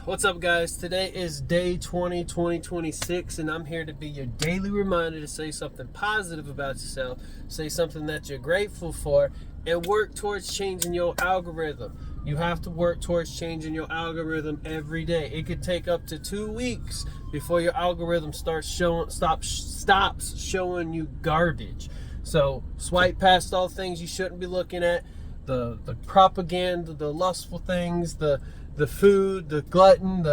What's up, guys? Today is day 20, 2026, and I'm here to be your daily reminder to say something positive about yourself, say something that you're grateful for, and work towards changing your algorithm. You have to work towards changing your algorithm every day. It could take up to 2 weeks before your algorithm stops showing you garbage. So swipe past all things you shouldn't be looking at, the propaganda, the lustful things, the food, the glutton,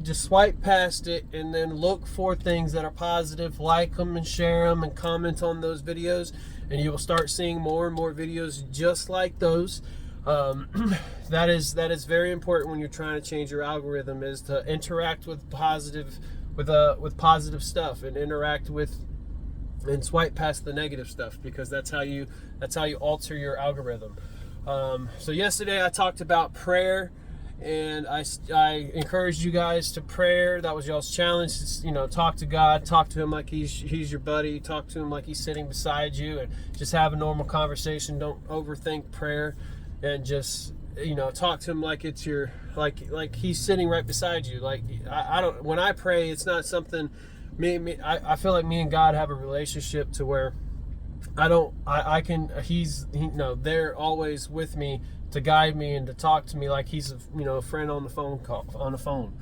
just swipe past it and then look for things that are positive, like them and share them and comment on those videos, and you will start seeing more and more videos just like those. That is very important when you're trying to change your algorithm, is to interact with positive stuff and interact with and swipe past the negative stuff, because that's how you alter your algorithm. So yesterday I talked about prayer, and I encouraged you guys to prayer. That was y'all's challenge. Talk to God, talk to him like he's your buddy, talk to him like he's sitting beside you, and just have a normal conversation. Don't overthink prayer, and just talk to him like it's your like he's sitting right beside you. Like I don't, when I pray, it's not something I feel like me and God have a relationship to where they're always with me to guide me and to talk to me like he's a friend on the phone.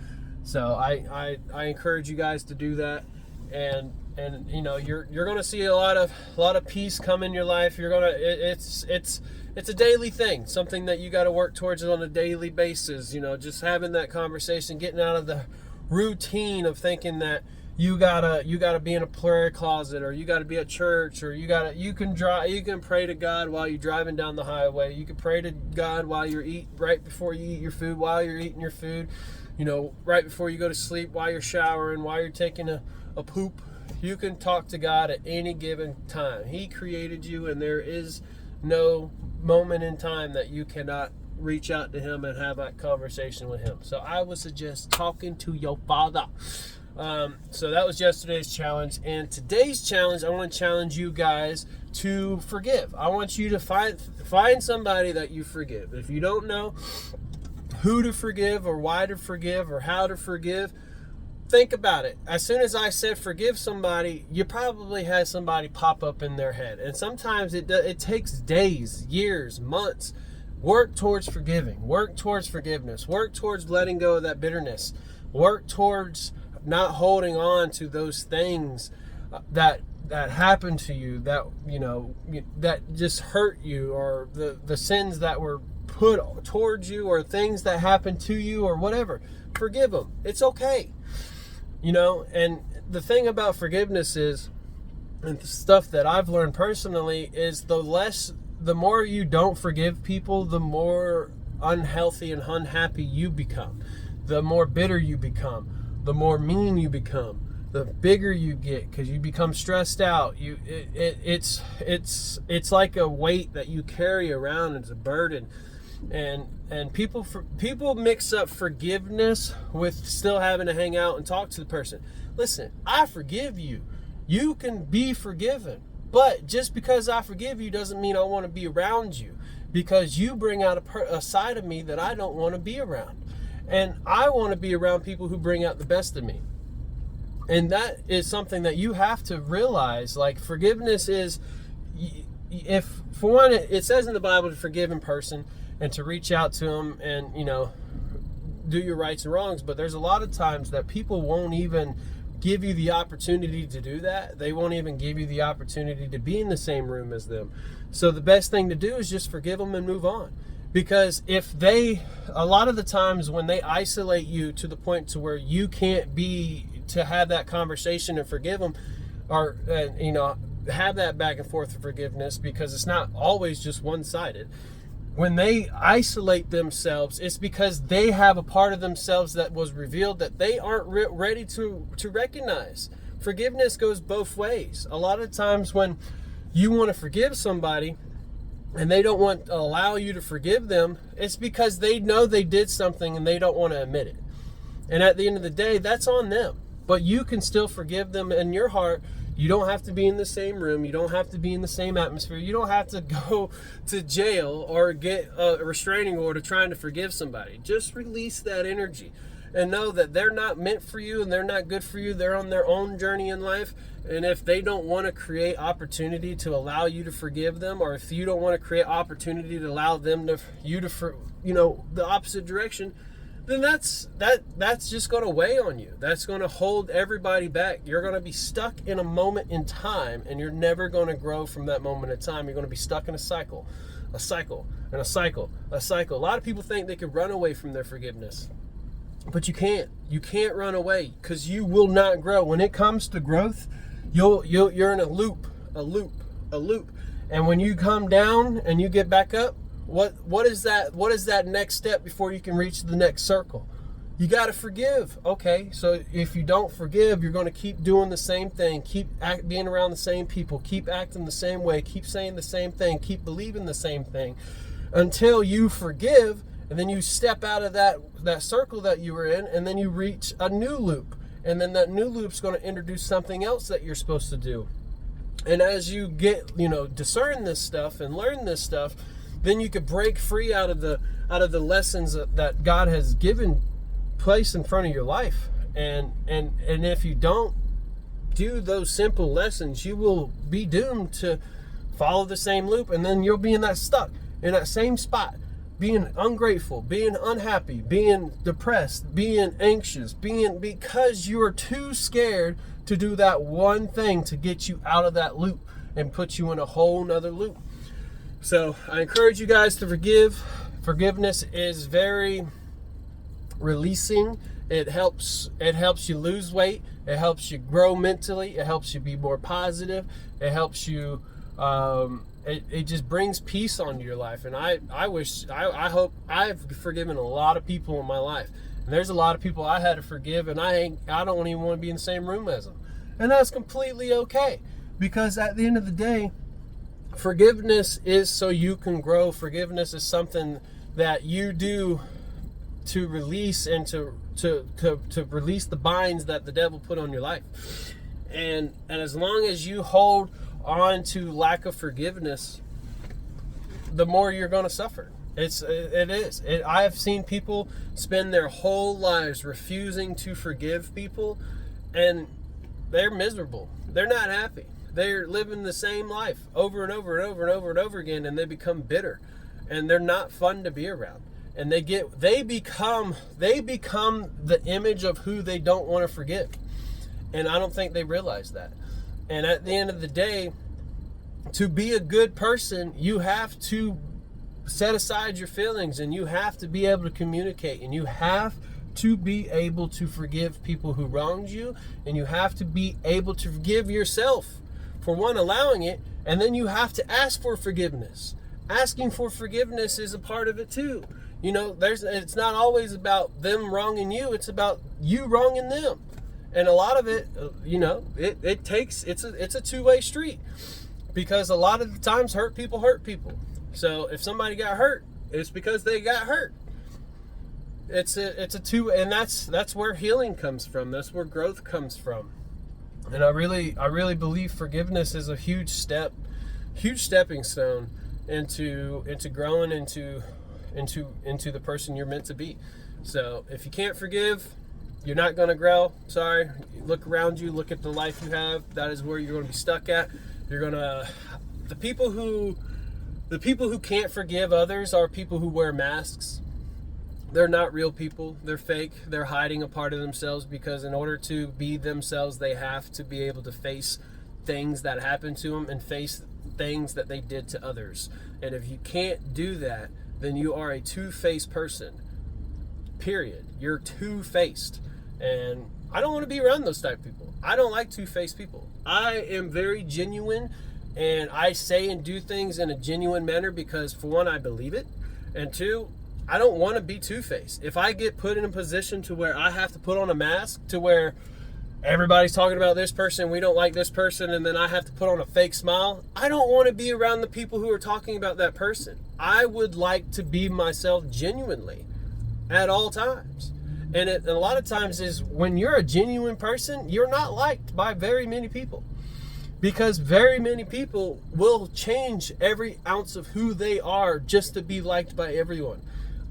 So I encourage you guys to do that, and you're gonna see a lot of peace come in your life. It's a daily thing, something that you got to work towards on a daily basis. Just having that conversation, getting out of the routine of thinking that you gotta be in a prayer closet, or you gotta be at church, or you can pray to God while you're driving down the highway. You can pray to God while right before you eat your food, while you're eating your food, right before you go to sleep, while you're showering, while you're taking a poop. You can talk to God at any given time. He created you, and there is no moment in time that you cannot reach out to him and have that conversation with him. So I would suggest talking to your Father. So that was yesterday's challenge, and today's challenge, I want to challenge you guys to forgive. I want you to find somebody that you forgive. If you don't know who to forgive, or why to forgive, or how to forgive, think about it. As soon as I said forgive somebody, you probably had somebody pop up in their head, and sometimes it takes days, years, months. Work towards forgiving. Work towards forgiveness. Work towards letting go of that bitterness. Work towards not holding on to those things that happened to you, that just hurt you, or the sins that were put towards you, or things that happened to you, or whatever. Forgive them. It's okay. And the thing about forgiveness is, and the stuff that I've learned personally, is the more you don't forgive people, the more unhealthy and unhappy you become. The more bitter you become. The more mean you become, the bigger you get, because you become stressed out. It's like a weight that you carry around as a burden, and people mix up forgiveness with still having to hang out and talk to the person. Listen, I forgive you. You can be forgiven, but just because I forgive you doesn't mean I want to be around you, because you bring out a side of me that I don't want to be around. And I want to be around people who bring out the best of me. And that is something that you have to realize. Like, forgiveness is, if for one, it says in the Bible to forgive in person and to reach out to them and, do your rights and wrongs. But there's a lot of times that people won't even give you the opportunity to do that. They won't even give you the opportunity to be in the same room as them. So the best thing to do is just forgive them and move on. Because a lot of the times when they isolate you to the point to where you can't to have that conversation and forgive them, or have that back and forth of forgiveness, because it's not always just one-sided. When they isolate themselves, it's because they have a part of themselves that was revealed that they aren't ready to recognize. Forgiveness goes both ways. A lot of times when you want to forgive somebody, and they don't want to allow you to forgive them, it's because they know they did something and they don't want to admit it. And at the end of the day, that's on them. But you can still forgive them in your heart. You don't have to be in the same room. You don't have to be in the same atmosphere. You don't have to go to jail or get a restraining order trying to forgive somebody. Just release that energy. and know that they're not meant for you and they're not good for you. They're on their own journey in life. And if they don't want to create opportunity to allow you to forgive them, or if you don't want to create opportunity to allow them to the opposite direction, then that's just going to weigh on you. That's going to hold everybody back. You're going to be stuck in a moment in time, and you're never going to grow from that moment in time. You're going to be stuck in a cycle, and a cycle. A lot of people think they can run away from their forgiveness, but you can't. You can't run away, because you will not grow. When it comes to growth, you're in a loop. And when you come down and you get back up, what is that next step before you can reach the next circle? You got to forgive. Okay, so if you don't forgive, you're going to keep doing the same thing, being around the same people, keep acting the same way, keep saying the same thing, keep believing the same thing, until you forgive, and then you step out of that circle that you were in, and then you reach a new loop, and then that new loop's going to introduce something else that you're supposed to do. And as you get, discern this stuff and learn this stuff, then you could break free out of the lessons that God has given place in front of your life. And if you don't do those simple lessons, you will be doomed to follow the same loop, and then you'll be in that same spot, being ungrateful, being unhappy, being depressed, being anxious, because you are too scared to do that one thing to get you out of that loop and put you in a whole nother loop. So I encourage you guys to forgive. Forgiveness is very releasing. It helps you lose weight. It helps you grow mentally. It helps you be more positive. It helps you. It just brings peace onto your life. And I hope I've forgiven a lot of people in my life. And there's a lot of people I had to forgive, and I don't even want to be in the same room as them. And that's completely okay, because at the end of the day, forgiveness is so you can grow. Forgiveness is something that you do to release and to release the binds that the devil put on your life. And as long as you hold on to lack of forgiveness, the more you're going to suffer. I have seen people spend their whole lives refusing to forgive people, and they're miserable. They're not happy. They're living the same life over and over and over and over and over again, and they become bitter, and they're not fun to be around. And they become the image of who they don't want to forgive. And I don't think they realize that. And at the end of the day, to be a good person, you have to set aside your feelings, and you have to be able to communicate, and you have to be able to forgive people who wronged you, and you have to be able to forgive yourself for one, allowing it, and then you have to ask for forgiveness. Asking for forgiveness is a part of it too. It's not always about them wronging you, it's about you wronging them. And a lot of it, it's a two-way street, because a lot of the times hurt people. So if somebody got hurt, it's because they got hurt. It's a two, and that's where healing comes from. That's where growth comes from. And I really believe forgiveness is a huge stepping stone into growing into the person you're meant to be. So if you can't forgive, you're not going to grow. Sorry. Look around you. Look at the life you have. That is where you're going to be stuck at. The people who can't forgive others are people who wear masks. They're not real people. They're fake. They're hiding a part of themselves, because in order to be themselves, they have to be able to face things that happen to them and face things that they did to others. And if you can't do that, then you are a two-faced person. Period. You're two-faced. And I don't want to be around those type of people. I don't like two-faced people. I am very genuine, and I say and do things in a genuine manner because, for one, I believe it, and two, I don't want to be two-faced. If I get put in a position to where I have to put on a mask to where everybody's talking about this person, we don't like this person, and then I have to put on a fake smile, I don't want to be around the people who are talking about that person. I would like to be myself genuinely at all times. And a lot of times is when you're a genuine person, you're not liked by very many people. Because very many people will change every ounce of who they are just to be liked by everyone.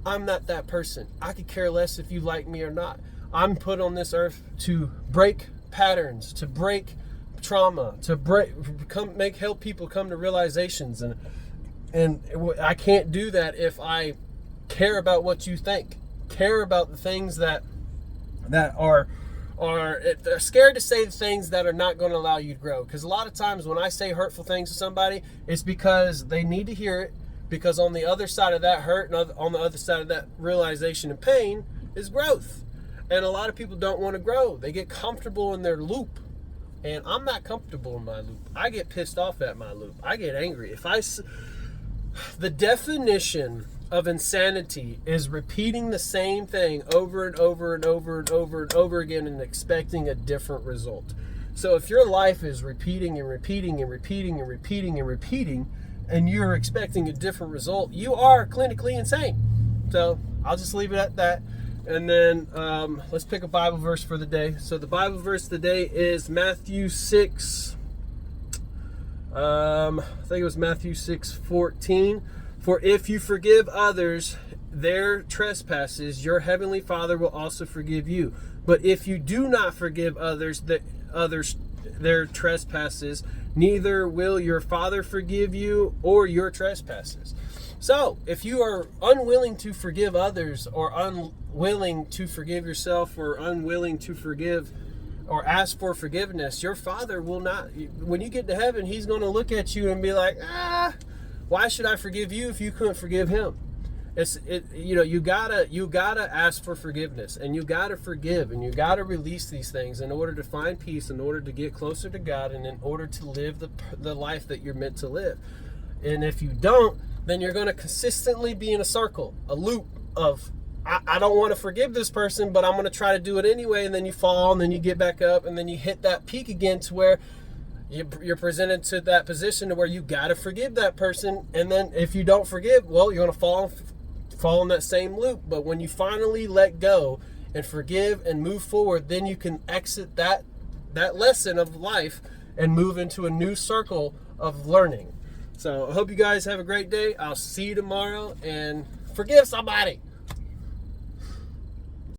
I'm not that person. I could care less if you like me or not. I'm put on this earth to break patterns, to break trauma, to help people come to realizations, and I can't do that if I care about what you think, care about the things that are they're scared to say the things that are not going to allow you to grow. Because a lot of times when I say hurtful things to somebody, it's because they need to hear it, because on the other side of that hurt and on the other side of that realization and pain is growth. And a lot of people don't want to grow. They get comfortable in their loop. And I'm not comfortable in my loop. I get pissed off at my loop. I get angry. The definition of insanity is repeating the same thing over and over and over and over and over again and expecting a different result. So if your life is repeating and repeating and repeating and repeating and repeating, and you're expecting a different result, you are clinically insane. So I'll just leave it at that. And then let's pick a Bible verse for the day. So the Bible verse today is Matthew 6. I think it was Matthew 6:14. For if you forgive others their trespasses, your heavenly Father will also forgive you. But if you do not forgive others their trespasses, neither will your Father forgive you or your trespasses. So, if you are unwilling to forgive others, or unwilling to forgive yourself, or unwilling to forgive or ask for forgiveness, your Father will not, when you get to heaven, He's going to look at you and be like, why should I forgive you if you couldn't forgive him? You gotta ask for forgiveness, and you gotta forgive, and you gotta release these things in order to find peace, in order to get closer to God, and in order to live the life that you're meant to live. And if you don't, then you're going to consistently be in a circle, a loop of, I don't want to forgive this person, but I'm going to try to do it anyway. And then you fall, and then you get back up, and then you hit that peak again to where you're presented to that position to where you got to forgive that person. And then if you don't forgive, well, you're going to fall in that same loop. But when you finally let go and forgive and move forward, then you can exit that lesson of life and move into a new circle of learning. So I hope you guys have a great day. I'll see you tomorrow, and forgive somebody.